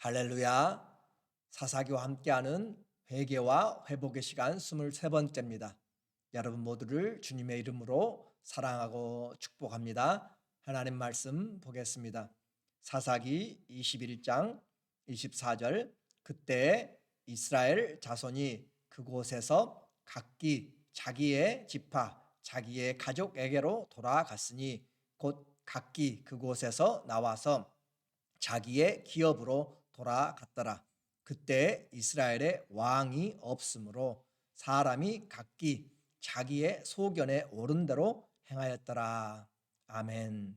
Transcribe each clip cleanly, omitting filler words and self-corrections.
할렐루야. 사사기와 함께하는 회개와 회복의 시간 23번째입니다. 여러분 모두를 주님의 이름으로 사랑하고 축복합니다. 하나님 말씀 보겠습니다. 사사기 21장 24절. 그때 이스라엘 자손이 그곳에서 각기 자기의 지파 자기의 가족에게로 돌아갔으니 곧 각기 그곳에서 나와서 자기의 기업으로 돌아갔더라. 그때 이스라엘에 왕이 없으므로 사람이 각기 자기의 소견에 오른 대로 행하였더라. 아멘.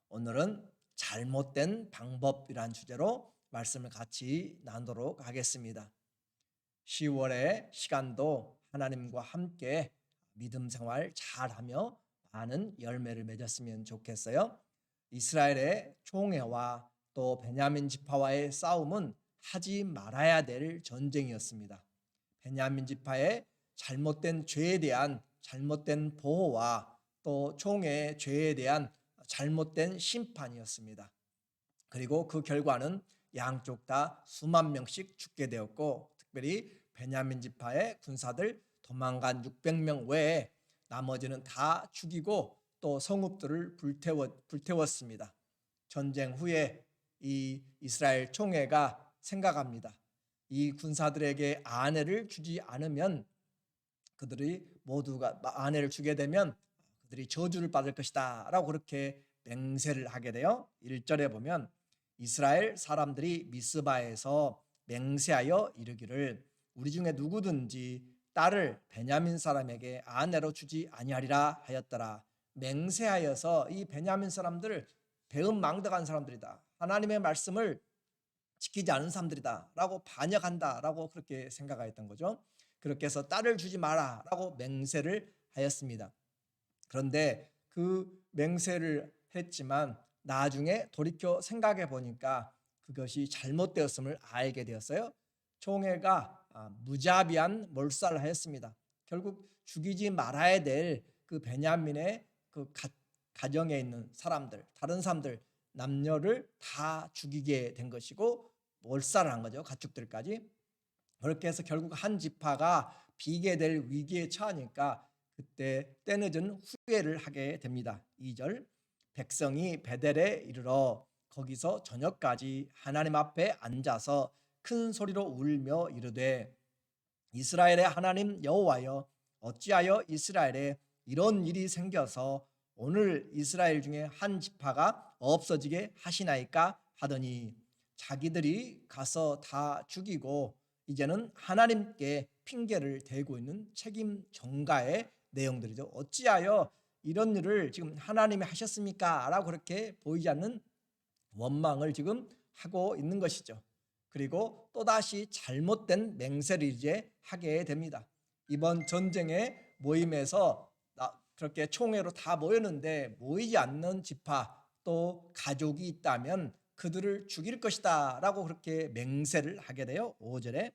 오늘은 잘못된 방법이란 주제로 말씀을 같이 나누도록 하겠습니다. 10월의 시간도 하나님과 함께 믿음 생활 잘하며 많은 열매를 맺었으면 좋겠어요. 이스라엘의 총회와 또 베냐민 지파와의 싸움은 하지 말아야 될 전쟁이었습니다. 베냐민 지파의 잘못된 죄에 대한 잘못된 보호와 또 총회의 죄에 대한 잘못된 심판이었습니다. 그리고 그 결과는 양쪽 다 수만 명씩 죽게 되었고, 특별히 베냐민 지파의 군사들 도망간 600명 외에 나머지는 다 죽이고 또 성읍들을 불태웠습니다. 전쟁 후에 이 이스라엘 총회가 생각합니다. 이 군사들에게 아내를 주지 않으면, 그들이 모두가 아내를 주게 되면 그들이 저주를 받을 것이다 라고 그렇게 맹세를 하게 돼요. 1절에 보면 이스라엘 사람들이 미스바에서 맹세하여 이르기를 우리 중에 누구든지 딸을 베냐민 사람에게 아내로 주지 아니하리라 하였더라. 맹세하여서 이 베냐민 사람들 배은망덕한 사람들이다, 하나님의 말씀을 지키지 않은 사람들이다 라고 반역한다 라고 그렇게 생각하였던 거죠. 그렇게 해서 딸을 주지 마라 라고 맹세를 하였습니다. 그런데 그 맹세를 했지만 나중에 돌이켜 생각해 보니까 그것이 잘못되었음을 알게 되었어요. 총회가 무자비한 몰살을 하였습니다. 결국 죽이지 말아야 될 그 베냐민의 그 가정에 있는 사람들, 다른 사람들, 남녀를 다 죽이게 된 것이고 몰살을 한 거죠. 가축들까지. 그렇게 해서 결국 한 지파가 비게 될 위기에 처하니까 그때 때늦은 후회를 하게 됩니다. 2절. 백성이 베델에 이르러 거기서 저녁까지 하나님 앞에 앉아서 큰 소리로 울며 이르되 이스라엘의 하나님 여호와여, 어찌하여 이스라엘에 이런 일이 생겨서 오늘 이스라엘 중에 한 지파가 없어지게 하시나이까 하더니, 자기들이 가서 다 죽이고 이제는 하나님께 핑계를 대고 있는 책임 전가의 내용들이죠. 어찌하여 이런 일을 지금 하나님이 하셨습니까? 라고 그렇게 보이지 않는 원망을 지금 하고 있는 것이죠. 그리고 또다시 잘못된 맹세를 이제 하게 됩니다. 이번 전쟁의 모임에서 그렇게 총회로 다 모였는데 모이지 않는 지파 또 가족이 있다면 그들을 죽일 것이다 라고 그렇게 맹세를 하게 돼요. 5절에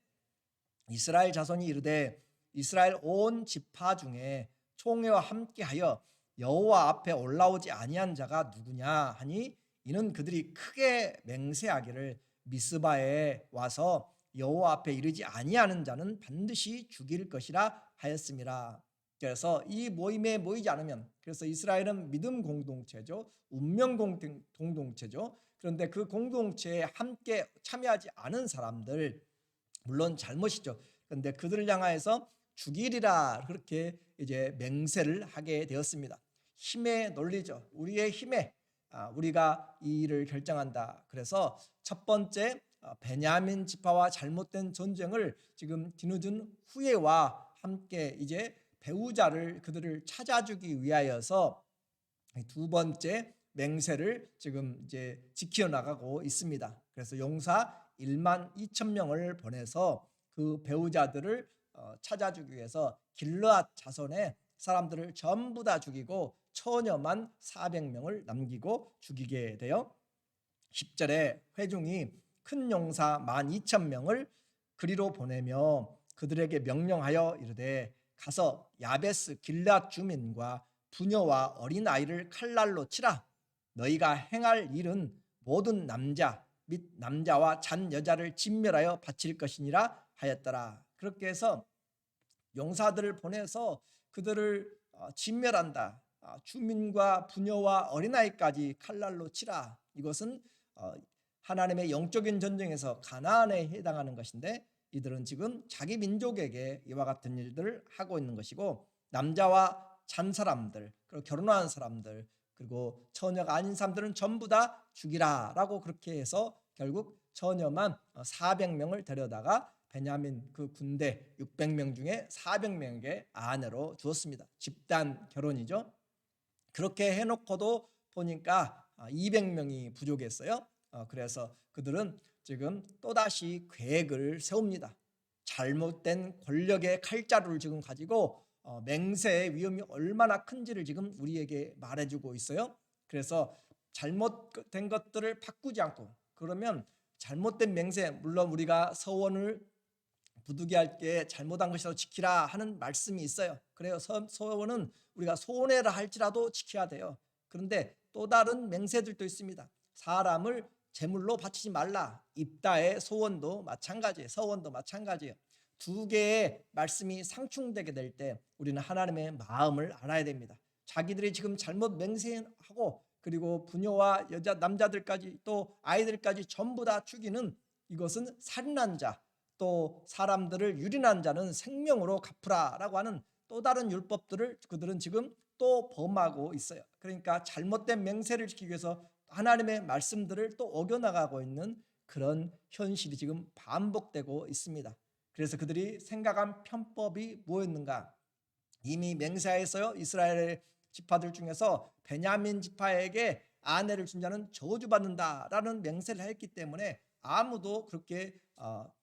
이스라엘 자손이 이르되 이스라엘 온 지파 중에 총회와 함께하여 여호와 앞에 올라오지 아니한 자가 누구냐 하니, 이는 그들이 크게 맹세하기를 미스바에 와서 여호와 앞에 이르지 아니하는 자는 반드시 죽일 것이라 하였음이라. 그래서 이 모임에 모이지 않으면, 그래서 이스라엘은 믿음 공동체죠, 운명 공동체죠. 그런데 그 공동체에 함께 참여하지 않은 사람들, 물론 잘못이죠. 그런데 그들을 향하여서 죽이리라 그렇게 이제 맹세를 하게 되었습니다. 힘의 논리죠. 우리의 힘에 우리가 이 일을 결정한다. 그래서 첫 번째 베냐민 지파와 잘못된 전쟁을 지금 뒤늦은 후회와 함께 이제 배우자를 그들을 찾아주기 위하여서 두 번째 맹세를 지금 이제 지켜 나가고 있습니다. 그래서 용사 1만 2천 명을 보내서 그 배우자들을 찾아주기 위해서 길르앗 자손의 사람들을 전부 다 죽이고 처녀만 400명을 남기고 죽이게 돼요. 10절에 회중이 큰 용사 12,000명을 그리로 보내며 그들에게 명령하여 이르되 가서 야베스 길앗 주민과 부녀와 어린아이를 칼날로 치라. 너희가 행할 일은 모든 남자 및 남자와 잔 여자를 진멸하여 바칠 것이니라 하였더라. 그렇게 해서 용사들을 보내서 그들을 진멸한다. 주민과 부녀와 어린아이까지 칼날로 치라. 이것은 하나님의 영적인 전쟁에서 가나안에 해당하는 것인데, 이들은 지금 자기 민족에게 이와 같은 일들을 하고 있는 것이고, 남자와 잔 사람들, 그리고 결혼한 사람들, 그리고 처녀가 아닌 사람들은 전부 다 죽이라라고 그렇게 해서 결국 처녀만 400명을 데려다가 베냐민 그 군대 600명 중에 400명에게 아내로 주었습니다. 집단 결혼이죠. 그렇게 해놓고도 보니까 200명이 부족했어요. 그래서 그들은 지금 또다시 계획을 세웁니다. 잘못된 권력의 칼자루를 지금 가지고 맹세의 위험이 얼마나 큰지를 지금 우리에게 말해주고 있어요. 그래서 잘못된 것들을 바꾸지 않고, 그러면 잘못된 맹세, 물론 우리가 서원을 부득이할 때 잘못한 것이라도 지키라 하는 말씀이 있어요. 그래요. 서원은 우리가 손해라 할지라도 지켜야 돼요. 그런데 또 다른 맹세들도 있습니다. 사람을 제물로 바치지 말라. 입다의 소원도 마찬가지예요. 서원도 마찬가지예요. 두 개의 말씀이 상충되게 될 때 우리는 하나님의 마음을 알아야 됩니다. 자기들이 지금 잘못 맹세하고, 그리고 부녀와 여자 남자들까지 또 아이들까지 전부 다 죽이는, 이것은 살인한 자, 또 사람들을 유린한 자는 생명으로 갚으라라고 하는 또 다른 율법들을 그들은 지금 또 범하고 있어요. 그러니까 잘못된 맹세를 지키기 위해서 하나님의 말씀들을 또 어겨나가고 있는 그런 현실이 지금 반복되고 있습니다. 그래서 그들이 생각한 편법이 뭐였는가? 이미 맹세하였어요. 이스라엘의 지파들 중에서 베냐민 지파에게 아내를 준 자는 저주받는다라는 맹세를 했기 때문에 아무도 그렇게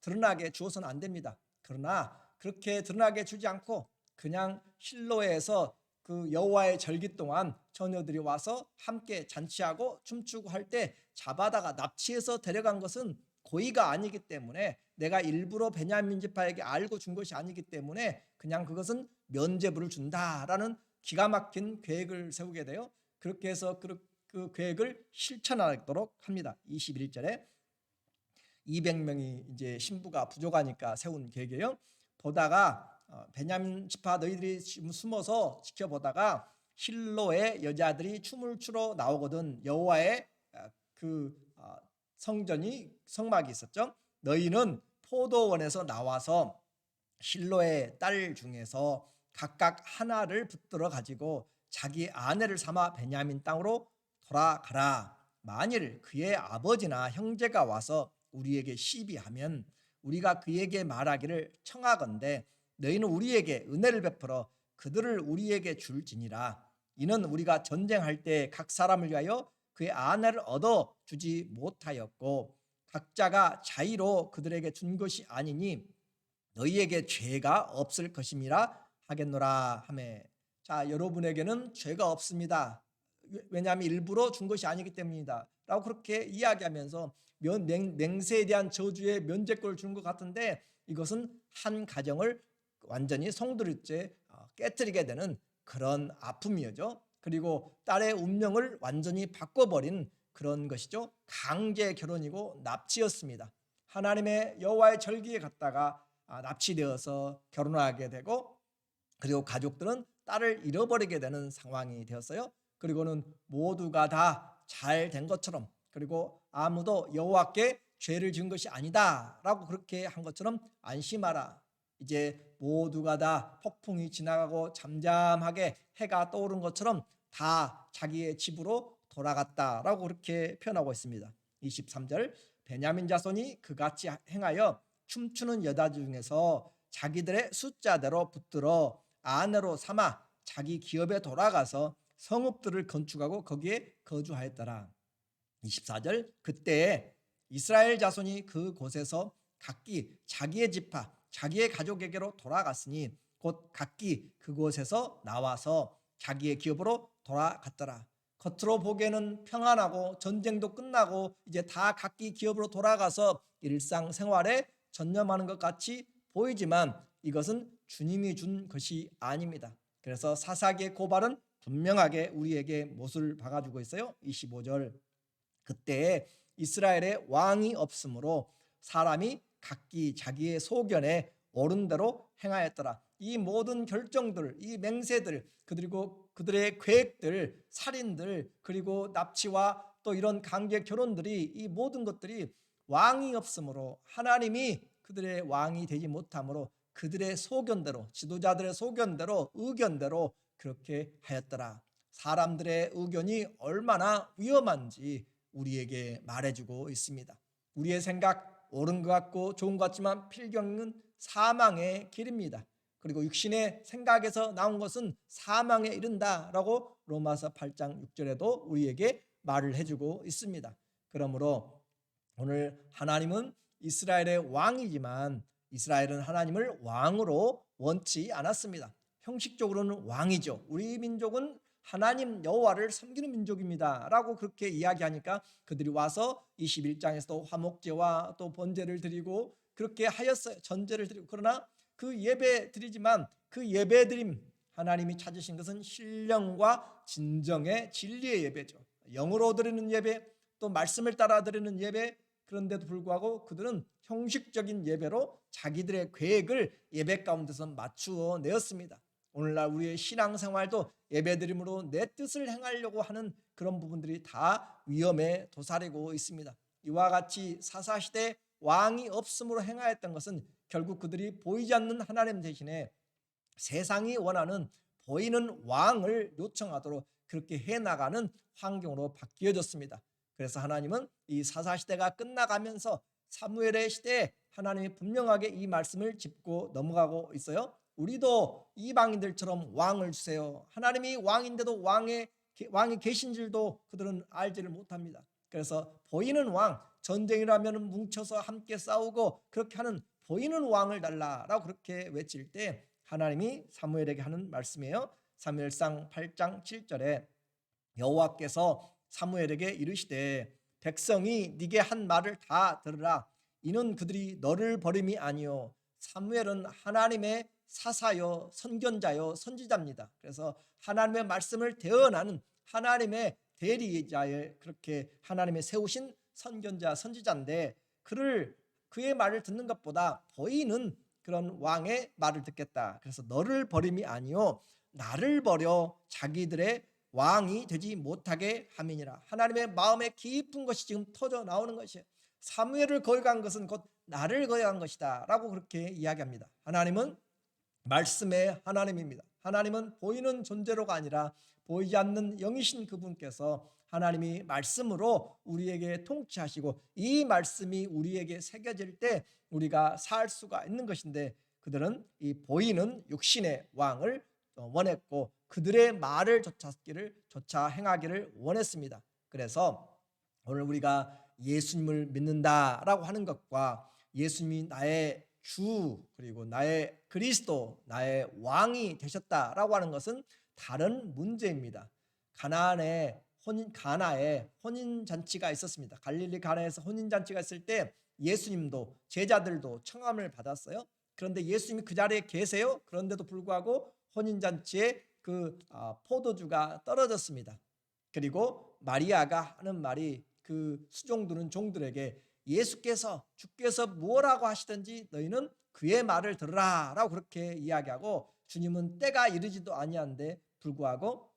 드러나게 주어서는 안 됩니다. 그러나 그렇게 드러나게 주지 않고 그냥 실로에서 그 여호와의 절기 동안 처녀들이 와서 함께 잔치하고 춤추고 할 때 잡아다가 납치해서 데려간 것은 고의가 아니기 때문에, 내가 일부러 베냐민 지파에게 알고 준 것이 아니기 때문에 그냥 그것은 면죄부를 준다라는 기가 막힌 계획을 세우게 돼요. 그렇게 해서 그 계획을 실천하도록 합니다. 21절에 200명이 이제 신부가 부족하니까 세운 계획이에요. 보다가 베냐민 지파 너희들이 숨어서 지켜보다가 실로의 여자들이 춤을 추러 나오거든. 여호와의 그 성막이 있었죠. 너희는 포도원에서 나와서 실로의 딸 중에서 각각 하나를 붙들어 가지고 자기 아내를 삼아 베냐민 땅으로 돌아가라. 만일 그의 아버지나 형제가 와서 우리에게 시비하면 우리가 그에게 말하기를 청하건대 너희는 우리에게 은혜를 베풀어 그들을 우리에게 줄지니라. 이는 우리가 전쟁할 때 각 사람을 위하여 그의 아내를 얻어 주지 못하였고 각자가 자의로 그들에게 준 것이 아니니 너희에게 죄가 없을 것임이라 하겠노라 하매. 자, 여러분에게는 죄가 없습니다. 왜냐하면 일부러 준 것이 아니기 때문이다 라고 그렇게 이야기하면서 맹세에 대한 저주의 면죄권을 주는 것 같은데, 이것은 한 가정을 완전히 송두리째 깨뜨리게 되는 그런 아픔이죠. 그리고 딸의 운명을 완전히 바꿔버린 그런 것이죠. 강제 결혼이고 납치였습니다. 하나님의 여호와의 절기에 갔다가 납치되어서 결혼하게 되고, 그리고 가족들은 딸을 잃어버리게 되는 상황이 되었어요. 그리고는 모두가 다 잘 된 것처럼, 그리고 아무도 여호와께 죄를 지은 것이 아니다라고 그렇게 한 것처럼 안심하라. 이제 모두가 다 폭풍이 지나가고 잠잠하게 해가 떠오른 것처럼 다 자기의 집으로 돌아갔다라고 그렇게 표현하고 있습니다. 23절 베냐민 자손이 그같이 행하여 춤추는 여자 중에서 자기들의 숫자대로 붙들어 아내로 삼아 자기 기업에 돌아가서 성읍들을 건축하고 거기에 거주하였더라. 24절 그때에 이스라엘 자손이 그곳에서 각기 자기의 지파 자기의 가족에게로 돌아갔으니 곧 각기 그곳에서 나와서 자기의 기업으로 돌아갔더라. 겉으로 보기에는 평안하고 전쟁도 끝나고 이제 다 각기 기업으로 돌아가서 일상생활에 전념하는 것 같이 보이지만 이것은 주님이 준 것이 아닙니다. 그래서 사사기의 고발은 분명하게 우리에게 못을 박아주고 있어요. 25절 그때에 이스라엘에 왕이 없으므로 사람이 각기 자기의 소견에 옳은 대로 행하였더라. 이 모든 결정들, 이 맹세들, 그리고 그들의 계획들, 살인들, 그리고 납치와 또 이런 강제 결혼들이, 이 모든 것들이 왕이 없으므로, 하나님이 그들의 왕이 되지 못하므로 그들의 소견대로, 지도자들의 소견대로, 의견대로 그렇게 하였더라. 사람들의 의견이 얼마나 위험한지 우리에게 말해주고 있습니다. 우리의 생각 옳은 것 같고 좋은 것 같지만 필경은 사망의 길입니다. 그리고 육신의 생각에서 나온 것은 사망에 이른다라고 로마서 8장 6절에도 우리에게 말을 해주고 있습니다. 그러므로 오늘 하나님은 이스라엘의 왕이지만 이스라엘은 하나님을 왕으로 원치 않았습니다. 형식적으로는 왕이죠. 우리 민족은 하나님 여호와를 섬기는 민족입니다 라고 그렇게 이야기하니까 그들이 와서 21장에서도 화목제와 또 번제를 드리고 그렇게 하였어요. 전제를 드리고. 그러나 그 예배 드리지만 그 예배 드림, 하나님이 찾으신 것은 신령과 진정의 진리의 예배죠. 영으로 드리는 예배, 또 말씀을 따라 드리는 예배. 그런데도 불구하고 그들은 형식적인 예배로 자기들의 계획을 예배 가운데서 맞추어 내었습니다. 오늘날 우리의 신앙생활도 예배드림으로 내 뜻을 행하려고 하는 그런 부분들이 다 위험에 도사리고 있습니다. 이와 같이 사사시대 왕이 없음으로 행하였던 것은 결국 그들이 보이지 않는 하나님 대신에 세상이 원하는 보이는 왕을 요청하도록 그렇게 해나가는 환경으로 바뀌어졌습니다. 그래서 하나님은 이 사사시대가 끝나가면서 사무엘의 시대에 하나님이 분명하게 이 말씀을 짚고 넘어가고 있어요. 우리도 이방인들처럼 왕을 주세요. 하나님이 왕인데도 왕이 계신 줄도 그들은 알지를 못합니다. 그래서 보이는 왕, 전쟁이라면 뭉쳐서 함께 싸우고 그렇게 하는 보이는 왕을 달라라고 그렇게 외칠 때 하나님이 사무엘에게 하는 말씀이에요. 사무엘상 8장 7절에 여호와께서 사무엘에게 이르시되 백성이 네게 한 말을 다 들으라. 이는 그들이 너를 버림이 아니요 사무엘은 하나님의 사사요 선견자요 선지자입니다. 그래서 하나님의 말씀을 대언하는 하나님의 대리자의 그렇게 하나님의 세우신 선견자 선지자인데 그의 말을 듣는 것보다 보이는 그런 왕의 말을 듣겠다. 그래서 너를 버림이 아니요 나를 버려 자기들의 왕이 되지 못하게 함이니라. 하나님의 마음에 깊은 것이 지금 터져 나오는 것이에요. 사무엘을 거역한 것은 곧 나를 거역한 것이다 라고 그렇게 이야기합니다. 하나님은 말씀의 하나님입니다. 하나님은 보이는 존재로가 아니라 보이지 않는 영이신 그분께서 하나님이 말씀으로 우리에게 통치하시고 이 말씀이 우리에게 새겨질 때 우리가 살 수가 있는 것인데 그들은 이 보이는 육신의 왕을 원했고 그들의 말을 조차 행하기를 원했습니다. 그래서 오늘 우리가 예수님을 믿는다라고 하는 것과 예수님이 나의 주 그리고 나의 그리스도 나의 왕이 되셨다라고 하는 것은 다른 문제입니다. 가나에 혼인 잔치가 있었습니다. 갈릴리 가나에서 혼인 잔치가 있을 때 예수님도 제자들도 청함을 받았어요. 그런데 예수님이 그 자리에 계세요. 그런데도 불구하고 혼인 잔치에 그 포도주가 떨어졌습니다. 그리고 마리아가 하는 말이 그 수종드는 종들에게 주께서 무엇라고 하시든지 너희는 그의 말을 들으라 라고 그렇게 이야기하고 주님은 때가 이르지도 아니한데 불구하고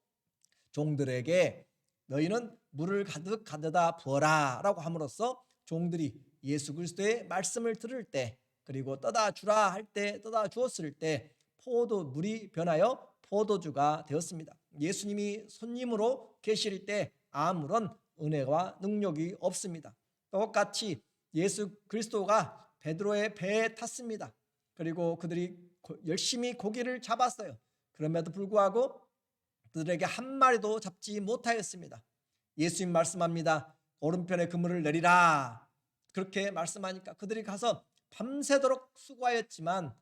종들에게 너희는 물을 가득 가져다 부어라 라고 함으로써 종들이 예수 그리스도의 말씀을 들을 때 그리고 떠다 주라 할 때 떠다 주었을 때 물이 변하여 포도주가 되었습니다. 예수님이 손님으로 계실 때 아무런 은혜와 능력이 없습니다. 똑같이 예수 그리스도가 베드로의 배에 탔습니다. 그리고 그들이 열심히 고기를 잡았어요. 그럼에도 불구하고 그들에게 한 마리도 잡지 못하였습니다. 예수님 말씀합니다. 오른편에 그물을 내리라. 그렇게 말씀하니까 그들이 가서 밤새도록 수고하였지만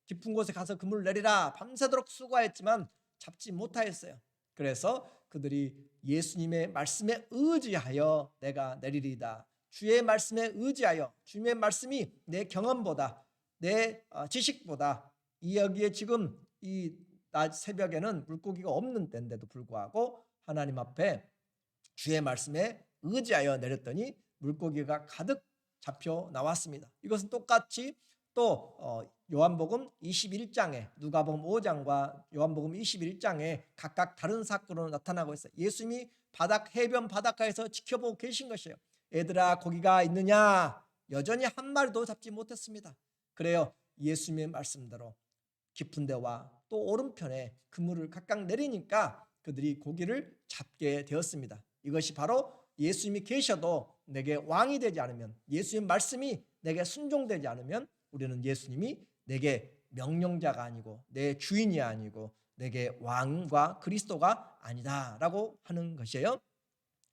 깊은 곳에 가서 그물을 내리라. 밤새도록 수고하였지만 잡지 못하였어요. 그래서 그들이 예수님의 말씀에 의지하여 내가 내리리다. 주의 말씀에 의지하여 주님의 말씀이 내 경험보다 내 지식보다 여기에 지금 이 낮 새벽에는 물고기가 없는 때인데도 불구하고 하나님 앞에 주의 말씀에 의지하여 내렸더니 물고기가 가득 잡혀 나왔습니다. 이것은 똑같이 또 요한복음 21장에 누가복음 5장과 요한복음 21장에 각각 다른 사건으로 나타나고 있어요. 예수님이 해변 바닷가에서 지켜보고 계신 것이에요. 얘들아 고기가 있느냐? 여전히 한 마리도 잡지 못했습니다. 그래요. 예수님의 말씀대로 깊은 데와 또 오른편에 그물을 각각 내리니까 그들이 고기를 잡게 되었습니다. 이것이 바로 예수님이 계셔도 내게 왕이 되지 않으면, 예수님 말씀이 내게 순종되지 않으면 우리는 예수님이 내게 명령자가 아니고 내 주인이 아니고 내게 왕과 그리스도가 아니다라고 하는 것이에요.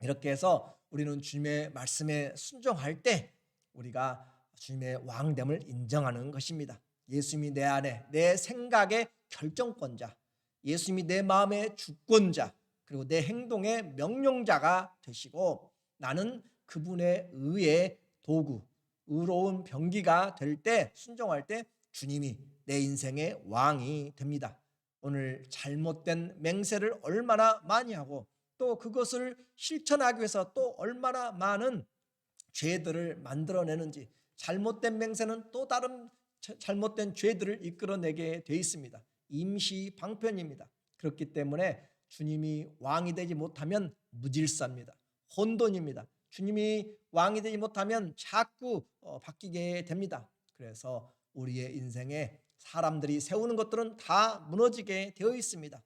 이렇게 해서 우리는 주님의 말씀에 순종할 때 우리가 주님의 왕됨을 인정하는 것입니다. 예수님이 내 안에, 내 생각의 결정권자, 예수님이 내 마음의 주권자, 그리고 내 행동의 명령자가 되시고 나는 그분의 의의 도구, 의로운 병기가 될 때, 순종할 때 주님이 내 인생의 왕이 됩니다. 오늘 잘못된 맹세를 얼마나 많이 하고 또 그것을 실천하기 위해서 또 얼마나 많은 죄들을 만들어내는지, 잘못된 맹세는 또 다른 잘못된 죄들을 이끌어내게 돼 있습니다. 임시 방편입니다. 그렇기 때문에 주님이 왕이 되지 못하면 무질서입니다. 혼돈입니다. 주님이 왕이 되지 못하면 자꾸 바뀌게 됩니다. 그래서 우리의 인생에 사람들이 세우는 것들은 다 무너지게 되어 있습니다.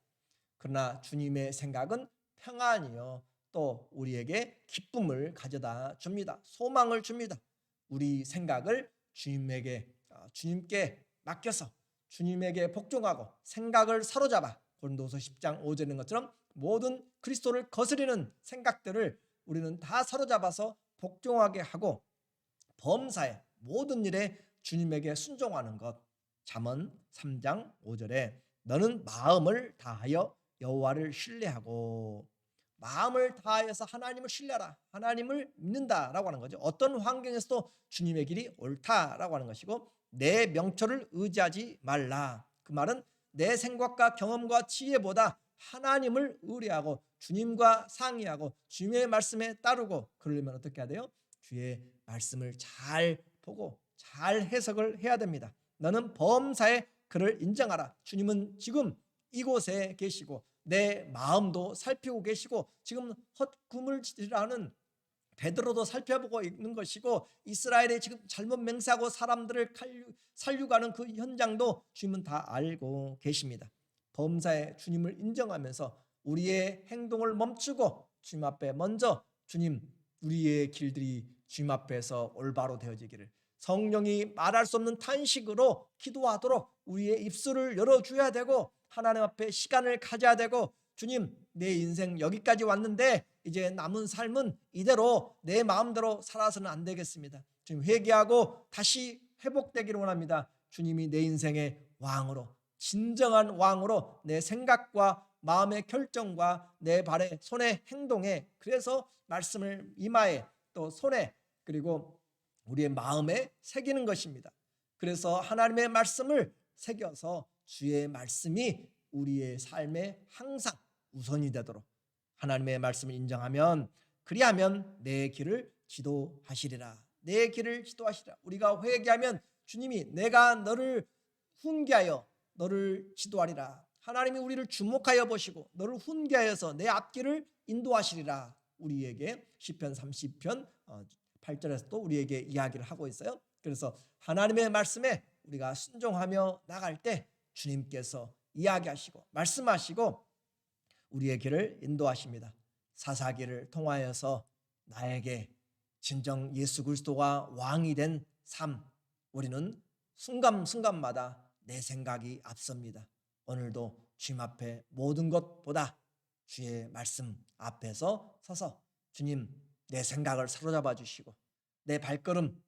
그러나 주님의 생각은 평안이요 또 우리에게 기쁨을 가져다 줍니다. 소망을 줍니다. 우리 생각을 주님께 맡겨서 주님에게 복종하고 생각을 사로잡아 고린도서 10장 5절에 있는 것처럼 모든 그리스도를 거스리는 생각들을 우리는 다 사로잡아서 복종하게 하고 범사에 모든 일에 주님에게 순종하는 것. 잠언 3장 5절에 너는 마음을 다하여 여호와를 신뢰하고, 마음을 다하여서 하나님을 신뢰하라, 하나님을 믿는다라고 하는 거죠. 어떤 환경에서도 주님의 길이 옳다라고 하는 것이고 내 명철을 의지하지 말라. 그 말은 내 생각과 경험과 지혜보다 하나님을 의뢰하고 주님과 상의하고 주님의 말씀에 따르고, 그러려면 어떻게 해야 돼요? 주의 말씀을 잘 보고 잘 해석을 해야 됩니다. 너는 범사에 그를 인정하라. 주님은 지금 이곳에 계시고 내 마음도 살피고 계시고 지금 헛구물질하는 베드로도 살펴보고 있는 것이고 이스라엘이 지금 잘못 맹세하고 사람들을 살육하는 그 현장도 주님은 다 알고 계십니다. 범사에 주님을 인정하면서 우리의 행동을 멈추고 주님 앞에 먼저 주님, 우리의 길들이 주님 앞에서 올바로 되어지기를, 성령이 말할 수 없는 탄식으로 기도하도록 우리의 입술을 열어줘야 되고 하나님 앞에 시간을 가져야 되고, 주님 내 인생 여기까지 왔는데 이제 남은 삶은 이대로 내 마음대로 살아서는 안 되겠습니다. 주님 회개하고 다시 회복되기를 원합니다. 주님이 내 인생의 왕으로, 진정한 왕으로 내 생각과 마음의 결정과 내 발의 손의 행동에, 그래서 말씀을 이마에 또 손에 그리고 우리의 마음에 새기는 것입니다. 그래서 하나님의 말씀을 새겨서 주의 말씀이 우리의 삶에 항상 우선이 되도록 하나님의 말씀을 인정하면, 그리하면 내 길을 지도하시리라. 내 길을 지도하시리라. 우리가 회개하면 주님이 내가 너를 훈계하여 너를 지도하리라. 하나님이 우리를 주목하여 보시고 너를 훈계하여서 내 앞길을 인도하시리라. 우리에게 시편 30편 8절에서도 우리에게 이야기를 하고 있어요. 그래서 하나님의 말씀에 우리가 순종하며 나갈 때 주님께서 이야기하시고 말씀하시고 우리의 길을 인도하십니다. 사사기를 통하여서 나에게 진정 예수 그리스도가 왕이 된 삶, 우리는 순간순간마다 내 생각이 앞섭니다. 오늘도 주님 앞에 모든 것보다 주의 말씀 앞에서 서서 주님 내 생각을 사로잡아 주시고 내 발걸음,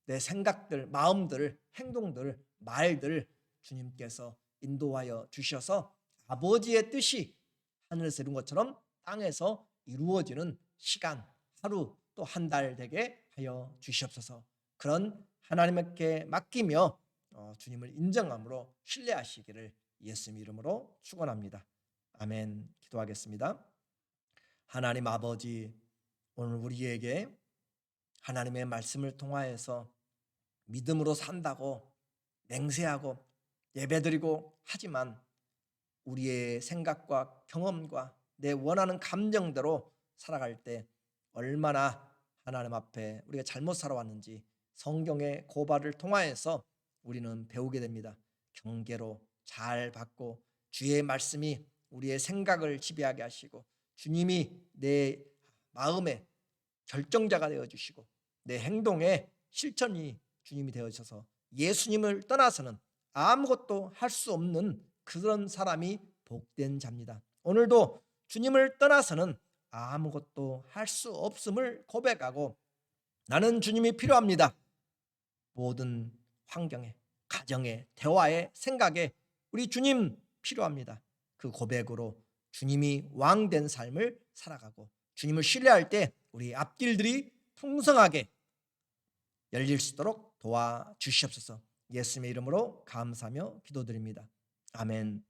내 생각들, 마음들, 행동들, 말들 주님께서 인도하여 주셔서 아버지의 뜻이 하늘에서 이룬 것처럼 땅에서 이루어지는 시간, 하루 또 한 달 되게 하여 주시옵소서. 그런 하나님께 맡기며 주님을 인정함으로 신뢰하시기를 예수님 이름으로 축원합니다. 아멘. 기도하겠습니다. 하나님 아버지, 오늘 우리에게 하나님의 말씀을 통하여서 믿음으로 산다고 맹세하고 예배드리고 하지만 우리의 생각과 경험과 내 원하는 감정대로 살아갈 때 얼마나 하나님 앞에 우리가 잘못 살아왔는지 성경의 고발을 통하여서 우리는 배우게 됩니다. 경계로 잘 받고 주의 말씀이 우리의 생각을 지배하게 하시고 주님이 내 마음의 결정자가 되어 주시고 내 행동의 실천이 주님이 되어 주셔서 예수님을 떠나서는 아무것도 할 수 없는 그런 사람이 복된 자입니다. 오늘도 주님을 떠나서는 아무것도 할 수 없음을 고백하고 나는 주님이 필요합니다. 모든 환경에, 가정에, 대화에, 생각에 우리 주님 필요합니다. 그 고백으로 주님이 왕된 삶을 살아가고 주님을 신뢰할 때 우리 앞길들이 풍성하게 열릴 수 있도록 도와주시옵소서. 예수님의 이름으로 감사하며 기도드립니다. 아멘.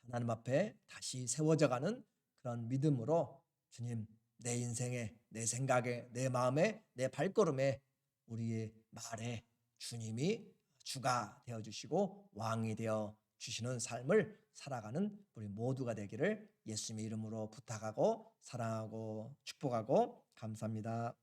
하나님 앞에 다시 세워져가는 그런 믿음으로 주님, 내 인생에, 내 생각에, 내 마음에, 내 발걸음에, 우리의 말에 주님이 주가 되어주시고 왕이 되어 주시는 삶을 살아가는 우리 모두가 되기를 예수님의 이름으로 부탁하고 사랑하고 축복하고 감사합니다.